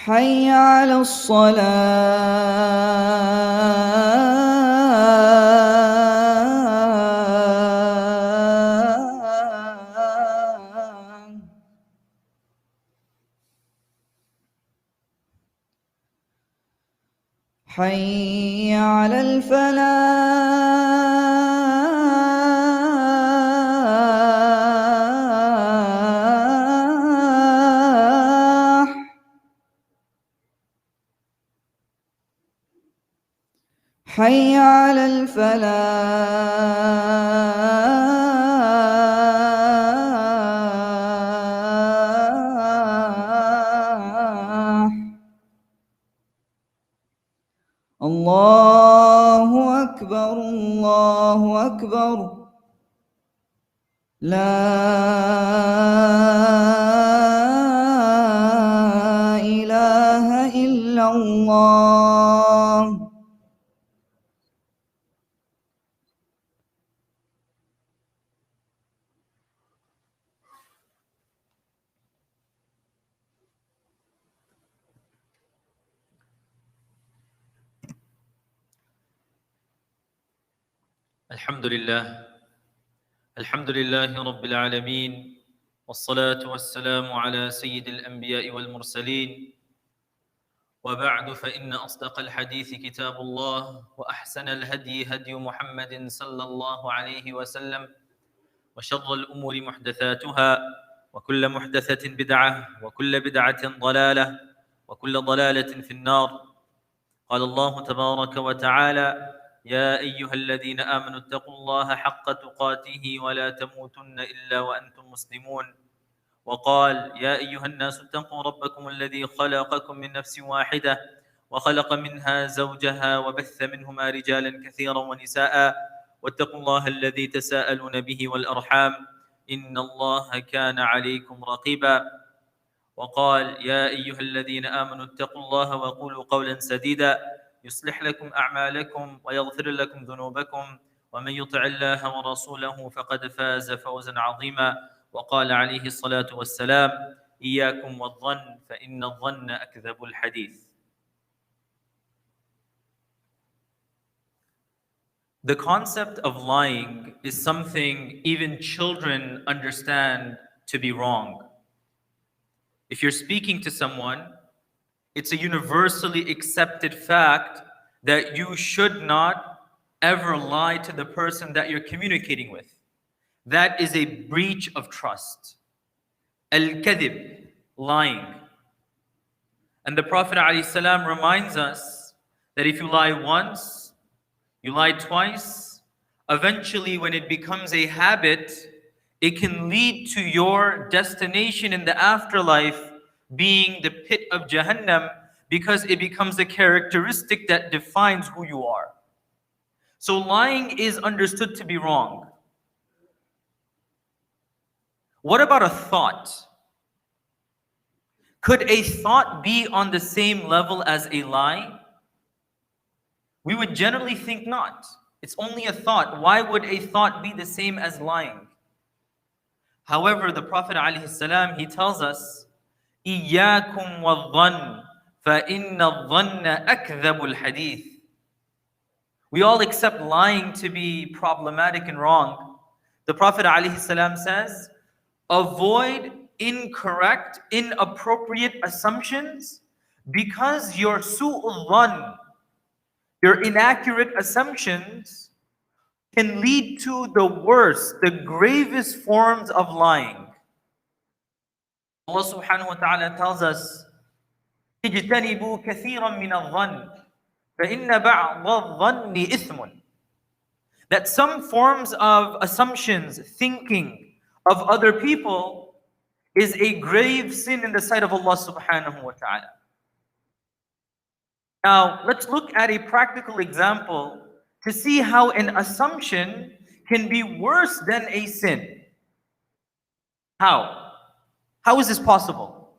حي على الصلاة حي على الفلاح حي على الفلاح الله أكبر الله أكبر لا إله إلا الله. الحمد لله رب العالمين، والصلاة والسلام على سيد الأنبياء والمرسلين، وبعد فإن أصدق الحديث كتاب الله، وأحسن الهدي هدي محمد صلى الله عليه وسلم، وشر الأمور محدثاتها، وكل محدثة بدعة، وكل بدعة ضلالة، وكل ضلالة في النار. قال الله تبارك وتعالى: يا أيها الذين آمنوا اتقوا الله حق تقاته ولا تموتن إلا وأنتم مسلمون. وقال: يا أيها الناس اتقوا ربكم الذي خلقكم من نفس واحدة وخلق منها زوجها وبث منهما رجالا كثيرا ونساء، واتقوا الله الذي تساءلون به والأرحام إن الله كان عليكم رقيبا. وقال: يا أيها الذين آمنوا اتقوا الله وقولوا قولا سديدا يصلح لكم أعمالكم ويغفر لكم ذنوبكم، ومن يطع الله ورسوله فقد فاز فوزا عظيما. وقال عليه الصلاة والسلام: إياكم والظن فإن الظن أكذب الحديث. The concept of lying is something even children understand to be wrong. If you're speaking to someone, it's a universally accepted fact that you should not ever lie to the person that you're communicating with. That is a breach of trust. Al-kadhib, lying. And the Prophet ﷺ reminds us that if you lie once, you lie twice, eventually when it becomes a habit, it can lead to your destination in the afterlife being the pit of Jahannam, because it becomes a characteristic that defines who you are. So lying is understood to be wrong. What about a thought? Could a thought be on the same level as a lie? We would generally think not. It's only a thought. Why would a thought be the same as lying? However, the Prophet ﷺ, he tells us, إِيَّاكُمْ وَالظَّنِّ فَإِنَّ الظَّنَّ أَكْذَبُ الْحَدِيثِ. We all accept lying to be problematic and wrong. The Prophet ﷺ says, avoid incorrect, inappropriate assumptions, because your su'ul dhann, your inaccurate assumptions, can lead to the worst, the gravest forms of lying. Allah subhanahu wa ta'ala tells us, اجتنبوا كثيرا من الظن فإن بعض الظن إثم. That some forms of assumptions, thinking of other people is a grave sin in the sight of Allah subhanahu wa ta'ala. Now, let's look at a practical example to see how an assumption can be worse than a sin. How? How is this possible?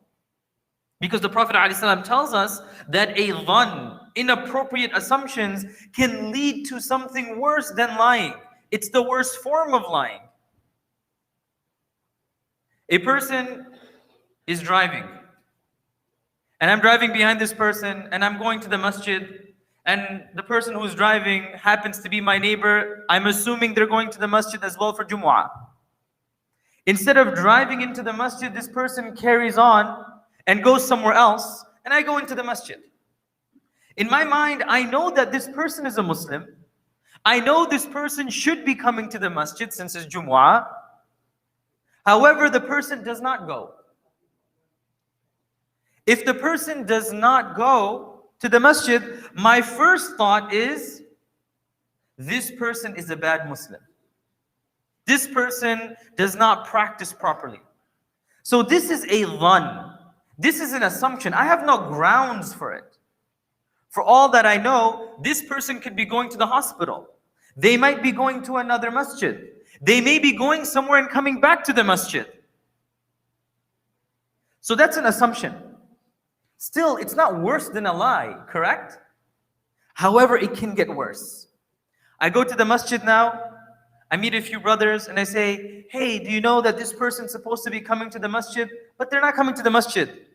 Because the Prophet ﷺ tells us that a dhann, inappropriate assumptions, can lead to something worse than lying. It's the worst form of lying. A person is driving And I'm driving behind this person and I'm going to the masjid, and the person who's driving happens to be my neighbor. I'm assuming they're going to the masjid as well for Jumu'ah. Instead of driving into the masjid, this person carries on and goes somewhere else, and I go into the masjid. In my mind, I know that this person is a Muslim. I know this person should be coming to the masjid since it's Jumu'ah. However, the person does not go. If the person does not go to the masjid, my first thought is, this person is a bad Muslim. This person does not practice properly. So this is a dhann. This is an assumption. I have no grounds for it. For all that I know, this person could be going to the hospital. They might be going to another masjid. They may be going somewhere and coming back to the masjid. So that's an assumption. Still, it's not worse than a lie, correct? However, it can get worse. I go to the masjid now, I meet a few brothers and I say, hey, do you know that this person's supposed to be coming to the masjid, but they're not coming to the masjid.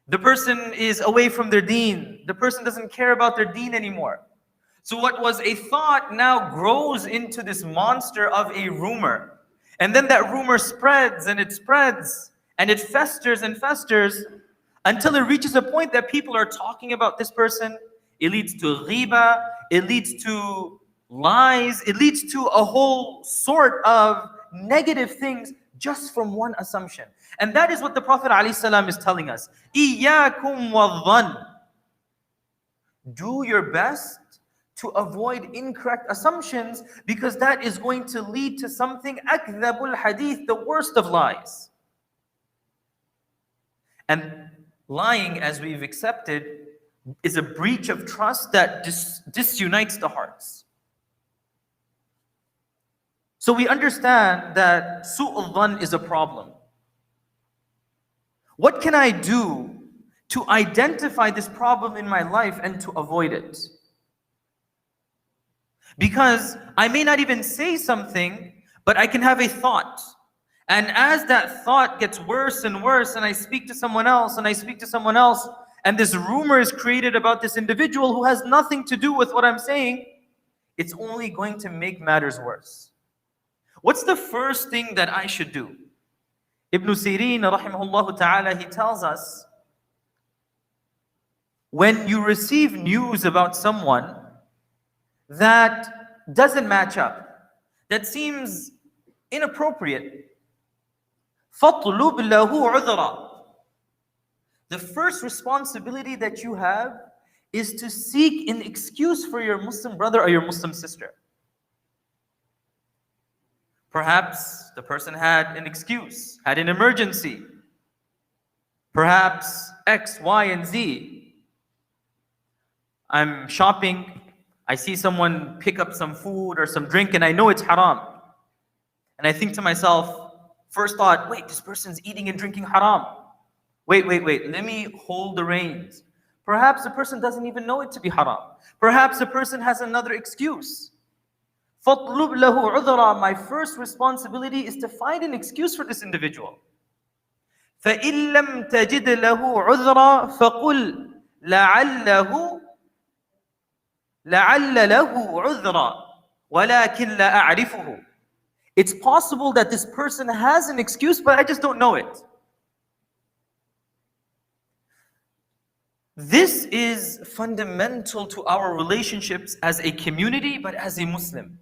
The person is away from their deen. The person doesn't care about their deen anymore. So what was a thought now grows into this monster of a rumor. And then that rumor spreads and it spreads and it festers and festers until it reaches a point that people are talking about this person. It leads to ghiba, it leads to lies, it leads to a whole sort of negative things just from one assumption. And that is what the Prophet ﷺ is telling us. إِيَّاكُمْ وَالظَّنِّ. Do your best to avoid incorrect assumptions, because that is going to lead to something أَكْذَبُ الْحَدِيثِ, the worst of lies. And lying, as we've accepted, is a breach of trust that disunites the hearts. So we understand that su'ul dhann is a problem. What can I do to identify this problem in my life and to avoid it? Because I may not even say something, but I can have a thought. And as that thought gets worse and worse, and I speak to someone else, and I speak to someone else, and this rumor is created about this individual who has nothing to do with what I'm saying, it's only going to make matters worse. What's the first thing that I should do? Ibn Sirin, rahimahullah ta'ala, he tells us, when you receive news about someone that doesn't match up, that seems inappropriate, فَاطْلُبْ لَهُ عُذْرًا. The first responsibility that you have is to seek an excuse for your Muslim brother or your Muslim sister. Perhaps the person had an excuse, had an emergency. Perhaps X, Y, and Z. I'm shopping, I see someone pick up some food or some drink and I know it's haram. And I think to myself, first thought, wait, this person's eating and drinking haram. Wait, let me hold the reins. Perhaps the person doesn't even know it to be haram. Perhaps the person has another excuse. فَاطْلُبْ لَهُ عُذْرًا. My first responsibility is to find an excuse for this individual. فَإِن لَمْ تَجِدْ لَهُ عُذْرًا فَقُلْ لَعَلَّ لَهُ عُذْرًا وَلَكِنْ لَا أَعْرِفُهُ. It's possible that this person has an excuse, but I just don't know it. This is fundamental to our relationships as a community, but as a Muslim.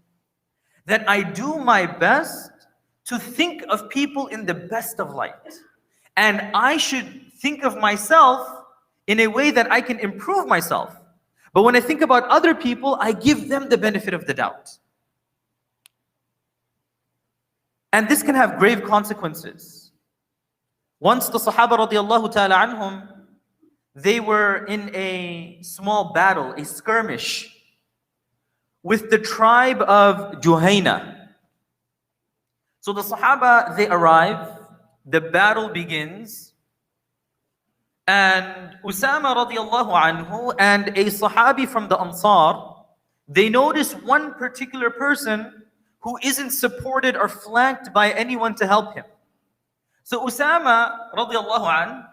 That I do my best to think of people in the best of light. And I should think of myself in a way that I can improve myself. But when I think about other people, I give them the benefit of the doubt. And this can have grave consequences. Once the Sahaba radiallahu ta'ala anhum, they were in a small battle, a skirmish, with the tribe of Juhayna. So the Sahaba, they arrive, the battle begins, and Usama radiallahu anhu and a Sahabi from the Ansar, they notice one particular person who isn't supported or flanked by anyone to help him. So Usama radiallahu anhu,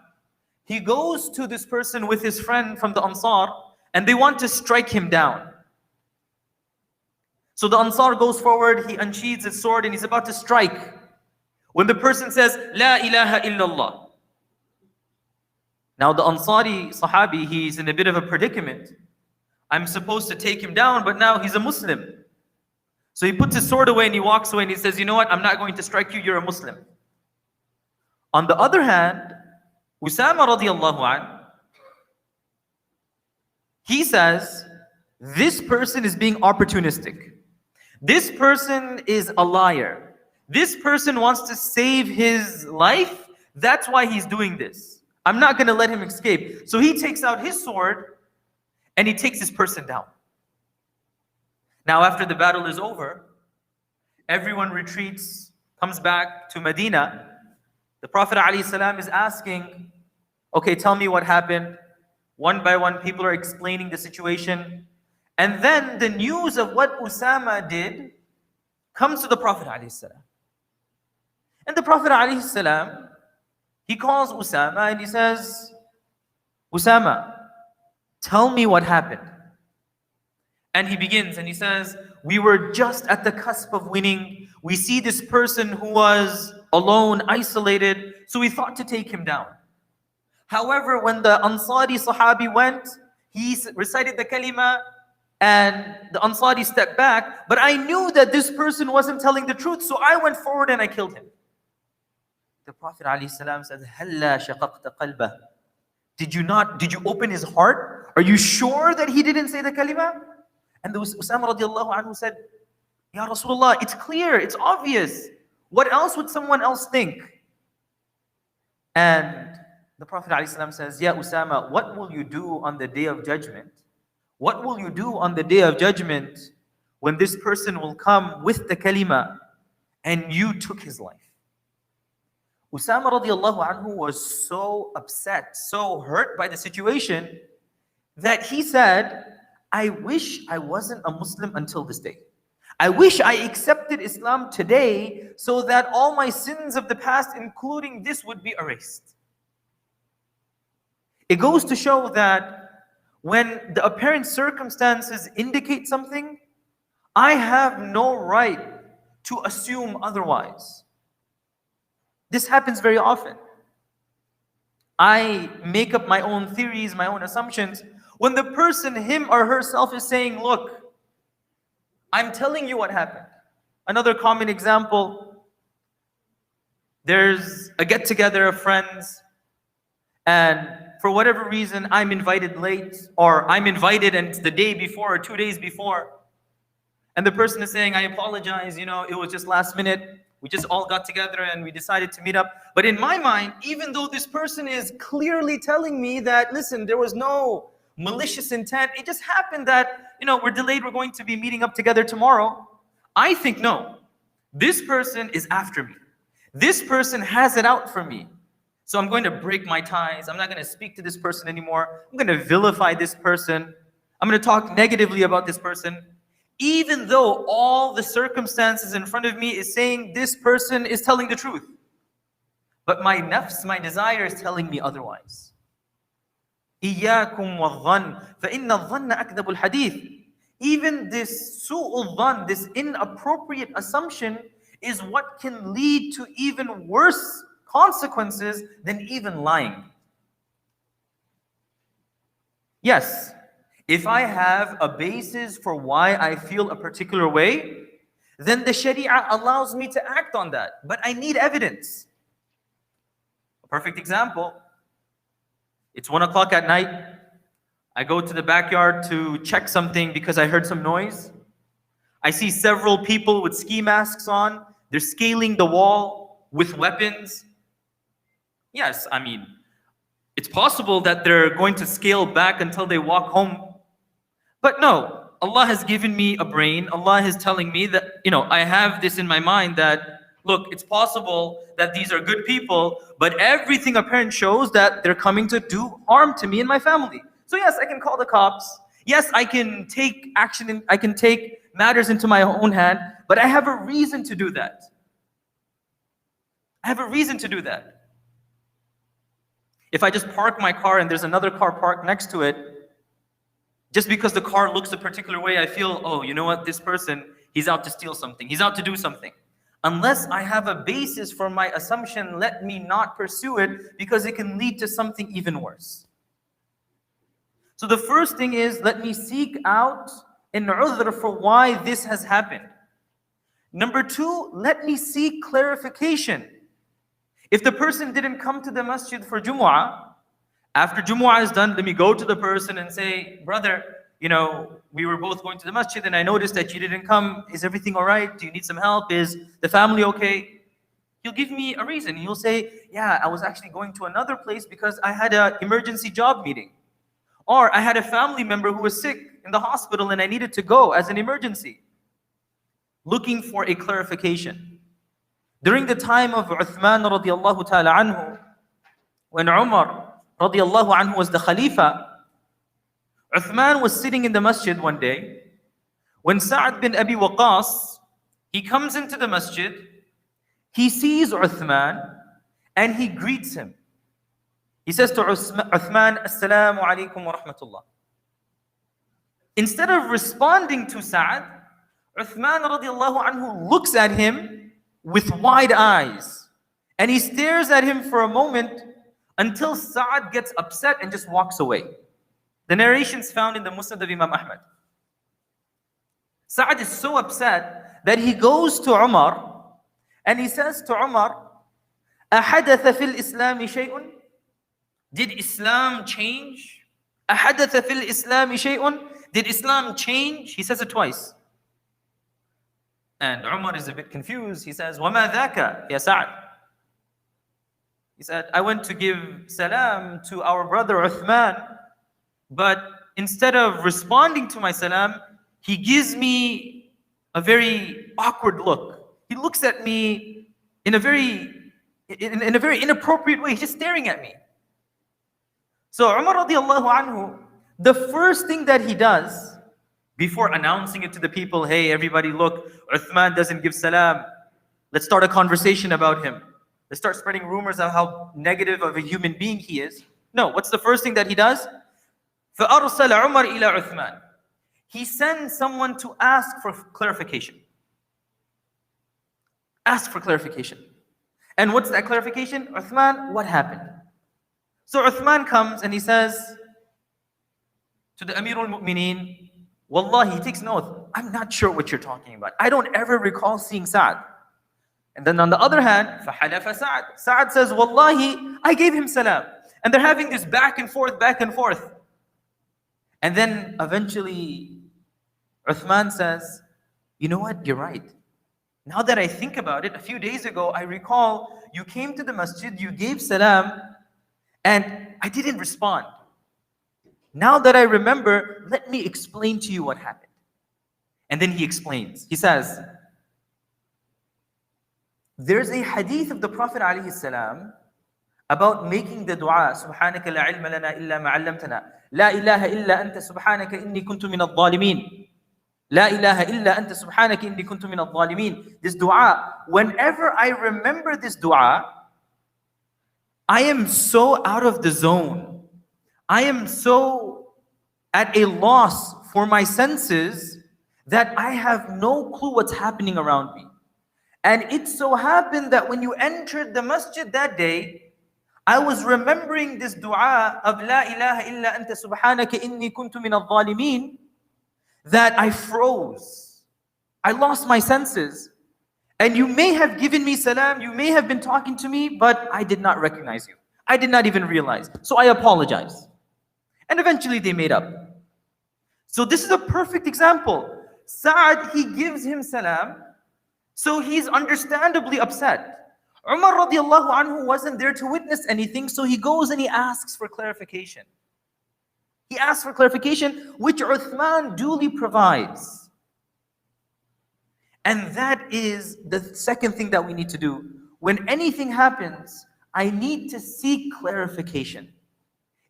He goes to this person with his friend from the Ansar, and they want to strike him down. So the Ansar goes forward, he unsheathes his sword, and he's about to strike. When the person says, La ilaha illallah. Now the Ansari Sahabi, he's in a bit of a predicament. I'm supposed to take him down, but now he's a Muslim. So he puts his sword away and he walks away and he says, you know what, I'm not going to strike you, you're a Muslim. On the other hand, Usama radiallahu anh, he says, this person is being opportunistic. This person is a liar. This person wants to save his life. That's why he's doing this. I'm not going to let him escape. So he takes out his sword and he takes this person down. Now after the battle is over, everyone retreats, comes back to Medina. The Prophet ﷺ is asking, okay, tell me what happened. One by one, people are explaining the situation. And then the news of what Usama did comes to the Prophet ﷺ. And the Prophet ﷺ, he calls Usama and he says, Usama, tell me what happened. And he begins and he says, we were just at the cusp of winning. We see this person who was alone, isolated, so we thought to take him down. However, when the Ansari Sahabi went, he recited the kalima and the Ansari stepped back, but I knew that this person wasn't telling the truth, so I went forward and I killed him. The Prophet ﷺ said, Halla shaqaqta qalbah. Did you open his heart? Are you sure that he didn't say the kalima? And the Usama radiallahu anhu said, Ya Rasulullah, it's clear, it's obvious. What else would someone else think? And the Prophet ﷺ says, Ya Usama, what will you do on the day of judgment? What will you do on the day of judgment when this person will come with the kalima and you took his life? Usama radiallahu anhu was so upset, so hurt by the situation that he said, I wish I wasn't a Muslim until this day. I wish I accepted Islam today so that all my sins of the past, including this, would be erased. It goes to show that when the apparent circumstances indicate something, I have no right to assume otherwise. This happens very often. I make up my own theories, my own assumptions. When the person, him or herself, is saying, look, I'm telling you what happened. Another common example, there's a get-together of friends, and for whatever reason, I'm invited late, or I'm invited and it's the day before or 2 days before. And the person is saying, I apologize, it was just last minute. We just all got together and we decided to meet up. But in my mind, even though this person is clearly telling me that, listen, there was no malicious intent, it just happened that, we're delayed, we're going to be meeting up together tomorrow. I think, no, this person is after me. This person has it out for me. So I'm going to break my ties. I'm not going to speak to this person anymore. I'm going to vilify this person. I'm going to talk negatively about this person. Even though all the circumstances in front of me is saying this person is telling the truth. But my nafs, my desire is telling me otherwise. إِيَّاكُمْ وَالظَّنِّ فَإِنَّ الظَّنَّ أَكْذَبُ الْحَدِيثِ. Even this su'ul dhann, this inappropriate assumption, is what can lead to even worse consequences than even lying. Yes, if I have a basis for why I feel a particular way, then the Sharia allows me to act on that. But I need evidence. A perfect example, it's 1 o'clock at night. I go to the backyard to check something because I heard some noise. I see several people with ski masks on. They're scaling the wall with weapons. Yes, it's possible that they're going to scale back until they walk home. But no, Allah has given me a brain. Allah is telling me that, I have this in my mind that, look, it's possible that these are good people, but everything apparent shows that they're coming to do harm to me and my family. So yes, I can call the cops. Yes, I can take action and I can take matters into my own hand, but I have a reason to do that. I have a reason to do that. If I just park my car and there's another car parked next to it, just because the car looks a particular way, I feel, oh, you know what, this person, he's out to steal something, he's out to do something. Unless I have a basis for my assumption, let me not pursue it, because it can lead to something even worse. So the first thing is, let me seek out an udhr for why this has happened. Number two, let me seek clarification. If the person didn't come to the masjid for Jumu'ah, after Jumu'ah is done, let me go to the person and say, brother, you know, we were both going to the masjid and I noticed that you didn't come. Is everything all right? Do you need some help? Is the family okay? He'll give me a reason. He'll say, yeah, I was actually going to another place because I had an emergency job meeting. Or I had a family member who was sick in the hospital and I needed to go as an emergency. Looking for a clarification. During the time of Uthman radiallahu ta'ala anhu, when Umar radiallahu anhu was the Khalifa, Uthman was sitting in the masjid one day. When Sa'ad bin Abi Waqqas, he comes into the masjid, he sees Uthman and he greets him. He says to Uthman, Assalamu alaikum wa rahmatullah. Instead of responding to Sa'ad, Uthman radiallahu anhu looks at him with wide eyes. And he stares at him for a moment until Sa'ad gets upset and just walks away. The narrations found in the Musnad of Imam Ahmad. Sa'ad is so upset that he goes to Umar and he says to Umar, أَحَدَثَ فِي الْإِسْلَامِ شَيْءٌ? Did Islam change? أَحَدَثَ فِي الْإِسْلَامِ شَيْءٌ? Did Islam change? He says it twice. And Umar is a bit confused. He says, وَمَا ذَاكَ يَا سَعْدْ? He said, I went to give salam to our brother Uthman, but instead of responding to my salam, he gives me a very awkward look. He looks at me in a very inappropriate way. He's just staring at me. So Umar radiallahu anhu, the first thing that he does, before announcing it to the people, hey, everybody look, Uthman doesn't give salam. Let's start a conversation about him. Let's start spreading rumors of how negative of a human being he is. No, what's the first thing that he does? فَأَرْسَلَ عُمَرْ إِلَى عُثْمَانَ. He sends someone to ask for clarification. Ask for clarification. And what's that clarification? Uthman, what happened? So Uthman comes and he says to the Amir al-Mu'mineen, Wallahi, he takes an oath, I'm not sure what you're talking about. I don't ever recall seeing Sa'ad. And then on the other hand, فَحَلَفَ Sa'ad. Sa'ad says, Wallahi, I gave him salam. And they're having this back and forth, back and forth. And then eventually, Uthman says, you know what, you're right. Now that I think about it, a few days ago, I recall you came to the masjid, you gave salam, and I didn't respond. Now that I remember, let me explain to you what happened. And then he explains. He says, there's a hadith of the Prophet ﷺ about making the dua, Subhanaka la ilma lana illa ma 'allamtana, la ilaha illa anta subhanaka inni kuntu min adh-dhalimin. La ilaha illa anta subhanaka inni kuntu min adh-dhalimin. This dua, whenever I remember this dua, I am so out of the zone. I am so at a loss for my senses that I have no clue what's happening around me. And it so happened that when you entered the masjid that day, I was remembering this dua of La ilaha illa anta subhanaka inni kuntu min adh-dhalimin, that I froze. I lost my senses. And you may have given me salam, you may have been talking to me, but I did not recognize you. I did not even realize. So I apologize. And eventually they made up. So this is a perfect example. Sa'ad, he gives him salam, so he's understandably upset. Umar radiallahu anhu wasn't there to witness anything, so he goes and he asks for clarification. He asks for clarification, which Uthman duly provides. And that is the second thing that we need to do. When anything happens, I need to seek clarification.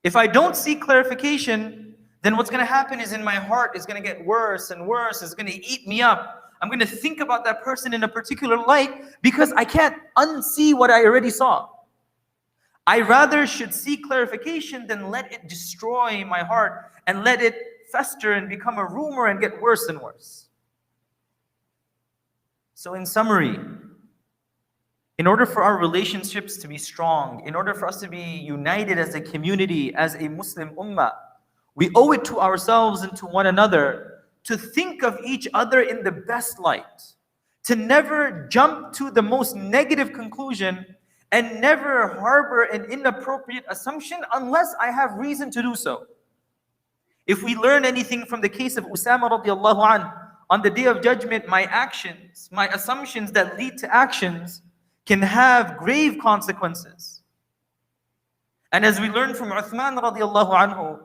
If I don't seek clarification, then what's going to happen is in my heart is going to get worse and worse. It's going to eat me up. I'm going to think about that person in a particular light because I can't unsee what I already saw. I rather should seek clarification than let it destroy my heart and let it fester and become a rumor and get worse and worse. So in summary, in order for our relationships to be strong, in order for us to be united as a community, as a Muslim ummah, we owe it to ourselves and to one another to think of each other in the best light, to never jump to the most negative conclusion and never harbor an inappropriate assumption unless I have reason to do so. If we learn anything from the case of Usama radiallahu anh, on the day of judgment, my actions, my assumptions that lead to actions can have grave consequences. And as we learn from Uthman radiallahu anhu,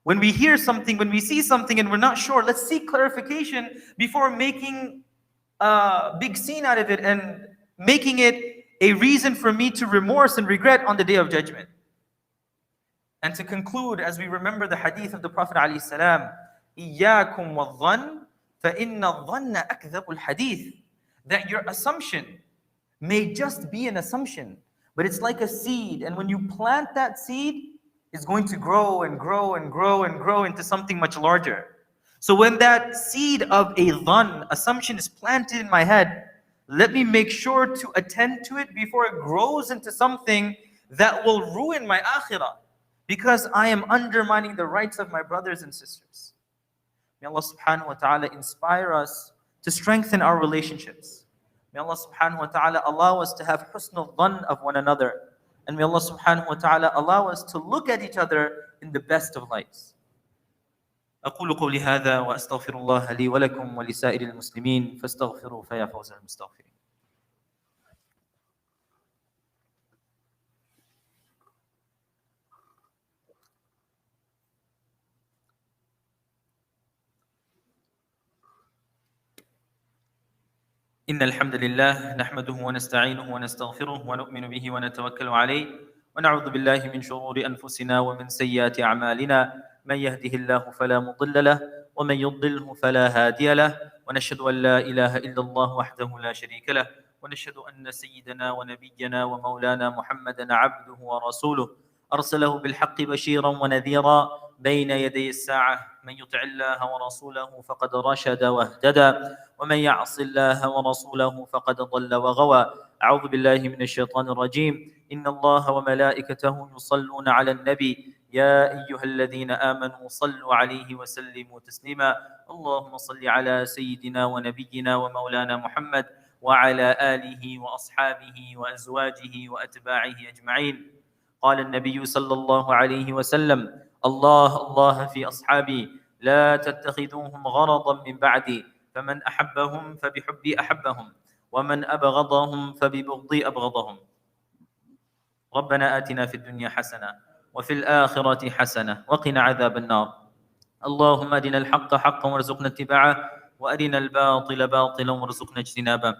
when we hear something, when we see something and we're not sure, let's seek clarification before making a big scene out of it and making it a reason for me to remorse and regret on the day of judgment. And to conclude, as we remember the hadith of the Prophet ﷺ, إِيَّاكُمْ وَالظَّنِّ فَإِنَّ الظَّنَّ أَكْذَبُ الْحَدِيثِ, that your assumption may just be an assumption, but it's like a seed, and when you plant that seed, it's going to grow and grow and grow and grow into something much larger. So when that seed of a dhann, assumption, is planted in my head, let me make sure to attend to it before it grows into something that will ruin my akhirah, because I am undermining the rights of my brothers and sisters. May Allah subhanahu wa ta'ala inspire us to strengthen our relationships. May Allah subhanahu wa ta'ala allow us to have husnul dhann of one another. And may Allah subhanahu wa ta'ala allow us to look at each other in the best of lights. أقول قولي هذا وأستغفر الله لي ولكم ولسائر المسلمين فاستغفروا فيا فوز المستغفرين. إن الحمد لله نحمده ونستعينه ونستغفره ونؤمن به ونتوكل عليه ونعوذ بالله من شرور أنفسنا ومن سيئات أعمالنا من يهده الله فلا مضل له ومن يضلله فلا هادي له ونشهد أن لا إله إلا الله وحده لا شريك له ونشهد أن سيدنا ونبينا ومولانا محمدا عبده ورسوله أرسله بالحق بشيرا ونذيرا بين يدي الساعة من يطع الله ورسوله فقد رشد واهتدى ومن يعص الله ورسوله فقد ضل وغوى. أعوذ بالله من الشيطان الرجيم. إن الله وملائكته يصلون على النبي يا أيها الذين آمنوا صلوا عليه وسلموا تسليما. اللهم صل على سيدنا ونبينا ومولانا محمد وعلى آله وأصحابه وأزواجه وأتباعه أجمعين. قال النبي صلى الله عليه وسلم: الله في أصحابي لا تتخذوهم غرضا من بعدي فمن أحبهم فبحبي أحبهم ومن أبغضهم فببغضي أبغضهم. ربنا آتنا في الدنيا حسنة وفي الآخرة حسنة وقنا عذاب النار. اللهم أرنا الحق حقا وارزقنا اتباعه وأرنا الباطل باطلا وارزقنا اجتنابه.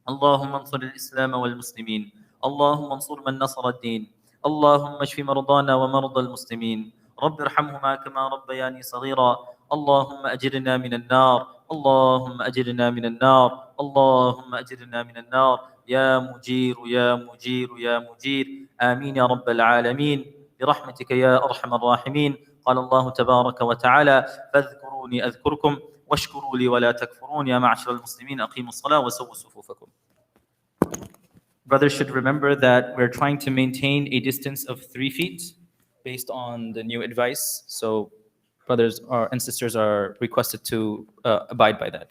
اللهم انصر الإسلام والمسلمين. اللهم انصر من نصر الدين. اللهم اشف مرضانا ومرضى المسلمين. رب ارحمهما كما ربياني صغيرا. اللهم أجرنا من النار. اللهم أجرنا من النار. اللهم أجرنا من النار. يا مجير يا مجير يا مجير. آمين يا رب العالمين برحمتك يا أرحم الراحمين. قال الله تبارك وتعالى: فاذكروني أذكركم واشكروا لي ولا تكفرون. يا معشر المسلمين أقيموا الصلاة وسووا صفوفكم. Brothers should remember that we're trying to maintain a distance of 3 feet based on the new advice. So brothers and sisters are requested to abide by that.